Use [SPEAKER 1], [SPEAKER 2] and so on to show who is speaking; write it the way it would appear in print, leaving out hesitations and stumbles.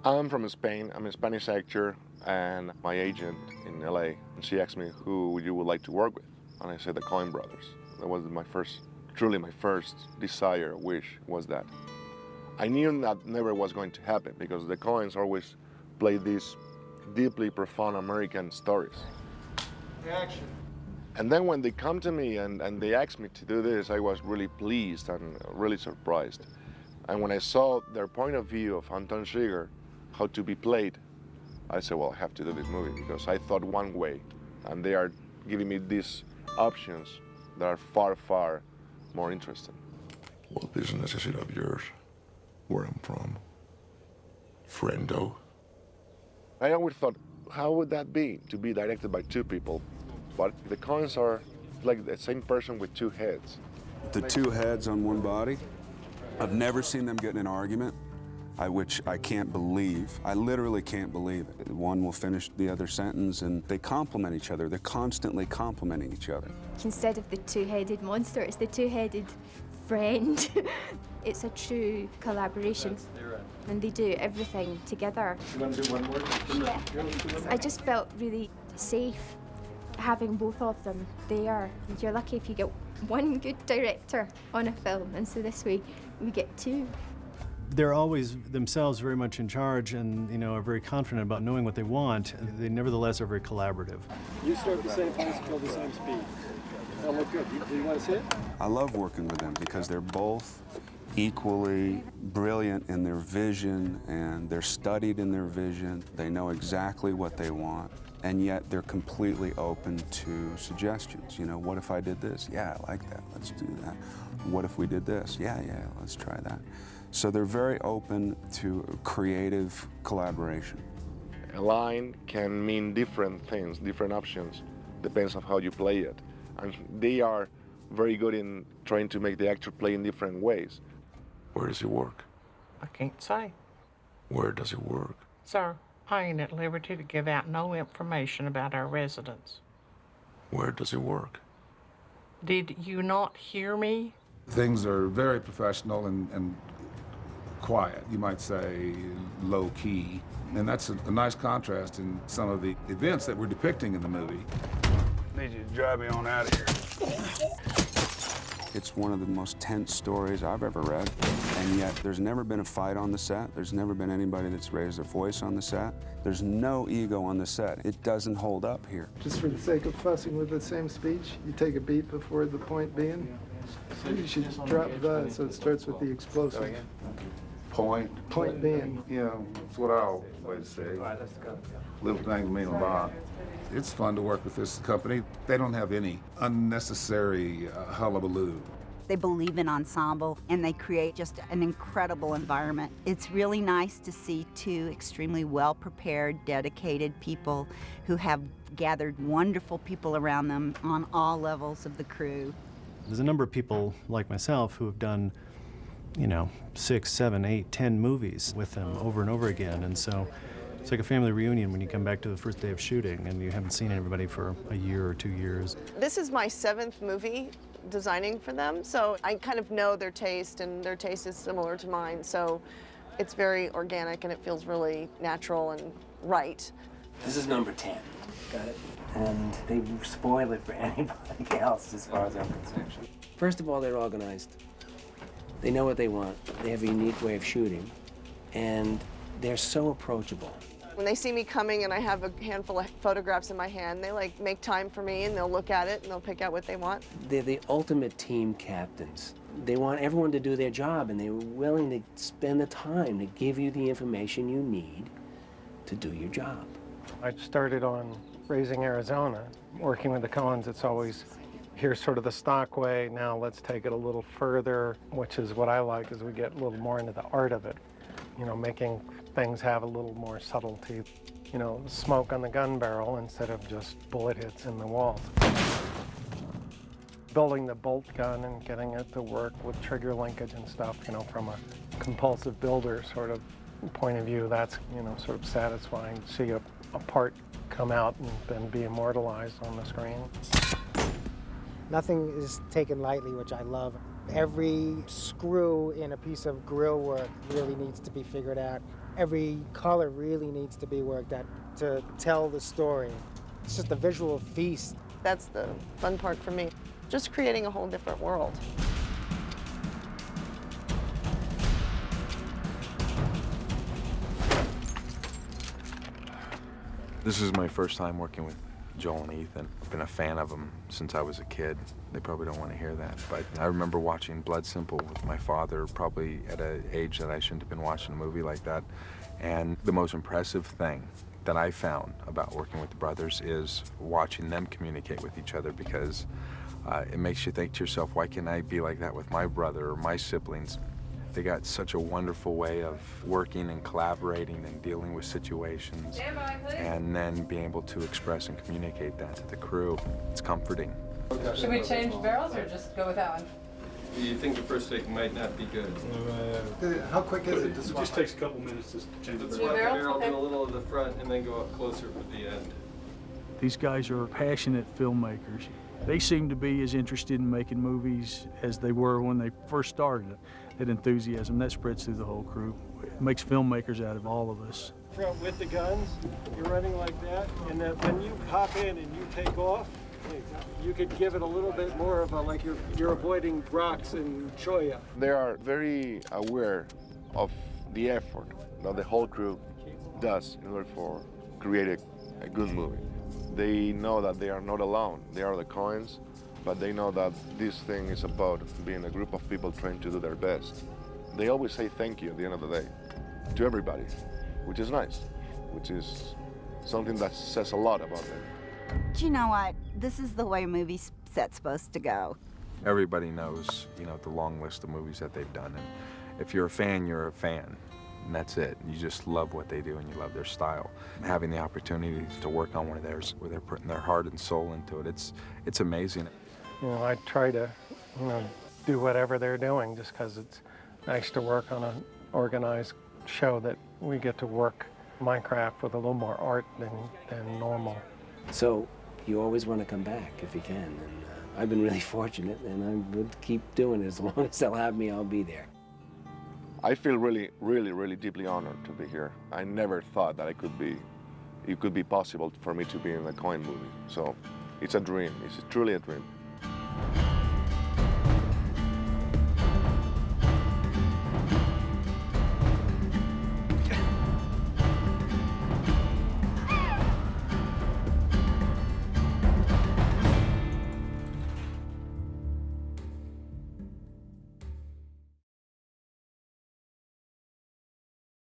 [SPEAKER 1] I'm from Spain. I'm a Spanish actor, and my agent in LA, she asked me who you would like to work with, and I said the Coen brothers. That was truly my first desire, wish was that. I knew that never was going to happen because the Coens always play these deeply profound American stories.
[SPEAKER 2] Action.
[SPEAKER 1] And then when they come to me and they asked me to do this, I was really pleased and really surprised. And when I saw their point of view of Anton Chigurh, how to be played, I said, well, I have to do this movie because I thought one way, and they are giving me these options that are far, far more interesting.
[SPEAKER 3] What business is it of yours? Where I'm from? Friendo?
[SPEAKER 1] I always thought, how would that be to be directed by two people? But the Coens are like the same person with two heads.
[SPEAKER 4] The two heads on one body. I've never seen them get in an argument, which I can't believe. I literally can't believe it. One will finish the other sentence, and they complement each other. They're constantly complimenting each other.
[SPEAKER 5] Instead of the two-headed monster, it's the two-headed friend. It's a true collaboration, and they do everything together.
[SPEAKER 2] You want to do one more?
[SPEAKER 5] Yeah. I just felt really safe having both of them there. You're lucky if you get one good director on a film, and so this way we get two.
[SPEAKER 6] They're always themselves very much in charge and, are very confident about knowing what they want. They nevertheless are very collaborative.
[SPEAKER 2] You start the same place, go the same speed. That'll look good. Do you want to see it?
[SPEAKER 4] I love working with them because they're both equally brilliant in their vision, and they're studied in their vision. They know exactly what they want, and yet they're completely open to suggestions. What if I did this? Yeah, I like that. Let's do that. What if we did this? Yeah, let's try that. So they're very open to creative collaboration.
[SPEAKER 1] A line can mean different things, different options, depends on how you play it. And they are very good in trying to make the actor play in different ways.
[SPEAKER 3] Where does he work?
[SPEAKER 7] I can't say.
[SPEAKER 3] Where does he work?
[SPEAKER 7] Sir, I ain't at liberty to give out no information about our residents.
[SPEAKER 3] Where does he work?
[SPEAKER 7] Did you not hear me?
[SPEAKER 8] Things are very professional and quiet, you might say low key. And that's a nice contrast in some of the events that we're depicting in the movie.
[SPEAKER 9] I need you to drive me on out of here.
[SPEAKER 4] It's one of the most tense stories I've ever read, and yet there's never been a fight on the set. There's never been anybody that's raised their voice on the set. There's no ego on the set. It doesn't hold up here.
[SPEAKER 2] Just for the sake of fussing with the same speech, you take a beat before the point being. So you should drop the so it starts with the explosive. Point being.
[SPEAKER 8] Yeah, that's what I always say. Little things mean a lot. It's fun to work with this company. They don't have any unnecessary hullabaloo.
[SPEAKER 10] They believe in ensemble, and they create just an incredible environment. It's really nice to see two extremely well-prepared, dedicated people who have gathered wonderful people around them on all levels of the crew.
[SPEAKER 6] There's a number of people like myself who have done, 6, 7, 8, 10 movies with them over and over again, and so it's like a family reunion when you come back to the first day of shooting and you haven't seen anybody for a year or 2 years.
[SPEAKER 11] This is my 7th movie designing for them, so I kind of know their taste, and their taste is similar to mine, so it's very organic and it feels really natural and right.
[SPEAKER 12] This is number 10. Got it? And they spoil it for anybody else as far as I'm concerned. First of all, they're organized. They know what they want. They have a unique way of shooting, and they're so approachable.
[SPEAKER 11] When they see me coming and I have a handful of photographs in my hand, they make time for me, and they'll look at it and they'll pick out what they want.
[SPEAKER 12] They're the ultimate team captains. They want everyone to do their job, and they're willing to spend the time to give you the information you need to do your job.
[SPEAKER 2] I started on Raising Arizona. Working with the Coens, it's always, here's sort of the stock way, now let's take it a little further, which is what I like, as we get a little more into the art of it. Making things have a little more subtlety. Smoke on the gun barrel instead of just bullet hits in the walls. Building the bolt gun and getting it to work with trigger linkage and stuff, from a compulsive builder sort of point of view, that's, sort of satisfying to see a part come out and then be immortalized on the screen.
[SPEAKER 13] Nothing is taken lightly, which I love. Every screw in a piece of grill work really needs to be figured out Every color really needs to be worked at to tell the story. It's just a visual feast.
[SPEAKER 11] That's the fun part for me, just creating a whole different world.
[SPEAKER 14] This is my first time working with Joel and Ethan. I've been a fan of them since I was a kid. They probably don't want to hear that, but I remember watching Blood Simple with my father, probably at an age that I shouldn't have been watching a movie like that. And the most impressive thing that I found about working with the brothers is watching them communicate with each other, because it makes you think to yourself, why can't I be like that with my brother or my siblings? They got such a wonderful way of working and collaborating and dealing with situations, and then being able to express and communicate that to the crew. It's comforting.
[SPEAKER 15] Should we change barrels or just go with that one?
[SPEAKER 16] You think the first take might not be good?
[SPEAKER 2] How quick is it to
[SPEAKER 16] It
[SPEAKER 2] swap?
[SPEAKER 16] just takes a couple minutes to change the
[SPEAKER 15] Two
[SPEAKER 16] barrel.
[SPEAKER 15] barrels? Okay.
[SPEAKER 16] Do a little of the front and then go up closer for the end.
[SPEAKER 17] These guys are passionate filmmakers. They seem to be as interested in making movies as they were when they first started. That enthusiasm, that spreads through the whole crew. It makes filmmakers out of all of us.
[SPEAKER 2] Front with the guns, you're running like that, and then when you pop in and you take off, you could give it a little bit more of a, like you're avoiding rocks and cholla.
[SPEAKER 1] They are very aware of the effort that the whole crew does in order for create a good movie. They know that they are not alone. They are the Coens, but they know that this thing is about being a group of people trying to do their best. They always say thank you at the end of the day to everybody, which is nice, which is something that says a lot about them.
[SPEAKER 10] Do you know what? This is the way a movie set's supposed to go.
[SPEAKER 14] Everybody knows, you know, the long list of movies that they've done, and if you're a fan, you're a fan. And that's it. You just love what they do and you love their style. And having the opportunity to work on one of theirs where they're putting their heart and soul into it, it's amazing.
[SPEAKER 2] You know, I try to, do whatever they're doing just because it's nice to work on an organized show that we get to work Minecraft with a little more art than normal.
[SPEAKER 12] So you always want to come back if you can, and I've been really fortunate, and I would keep doing it. As long as they'll have me, I'll be there.
[SPEAKER 1] I feel really, really, really deeply honored to be here. I never thought that it could be possible for me to be in a Coen movie. So it's a dream. It's truly a dream.